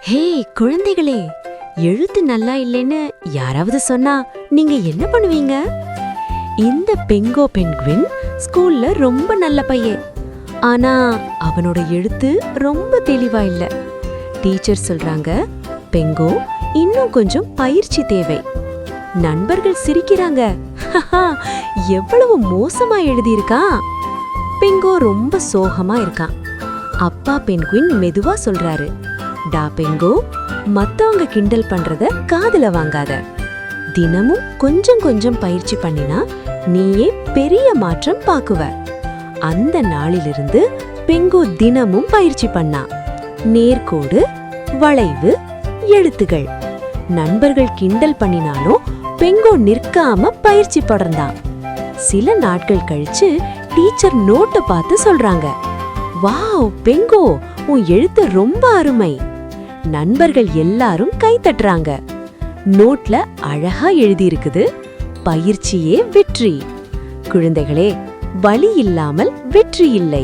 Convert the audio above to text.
ஹே குழந்தைகளே, எழுத்து நல்லா இல்லைன்னு யாராவது சொன்னா நீங்க என்ன பண்ணுவீங்க? இந்த பெங்கோ பென்குவின் ஸ்கூல்ல ரொம்ப நல்ல பையன். ஆனா அவனோட எழுத்து ரொம்ப தெளிவா இல்ல. டீச்சர் சொல்றாங்க, பெங்கோ இன்னும் கொஞ்சம் பயிற்சி தேவை. நண்பர்கள் சிரிக்கிறாங்க. எவ்வளவு மோசமா எழுதியிருக்கான். பெங்கோ ரொம்ப சோகமா இருக்கான். அப்பா பென்குயின் மெதுவா சொல்றாரு, டா பெங்கோ, மத்தவங்க கிண்டல் பண்றத காதுல வாங்காத. தினமும் கொஞ்சம் கொஞ்சம் பயிற்சி பண்ணினா நீயே பெரிய மாற்றம் பாக்குவ. அந்த நாளிலிருந்து பெங்கோ தினமும் பயிற்சி பண்ணா. நேர்கோடு, வளைவு, எழுத்துகள். நண்பர்கள் கிண்டல் பண்ணினாலும் பெங்கோ நிற்காம பயிற்சி படர்ந்தான். சில நாட்கள் கழிச்சு டீச்சர் நோட்டை பார்த்து சொல்றாங்க, வாவ் பெங்கோ, உன் எழுத்து ரொம்ப அருமை. நண்பர்கள் எல்லாரும் கை தட்டுறாங்க. நோட்ல அழகா எழுதியிருக்குது, பயிற்சியே வெற்றி. குழந்தைகளே, வலி இல்லாமல் வெற்றி இல்லை.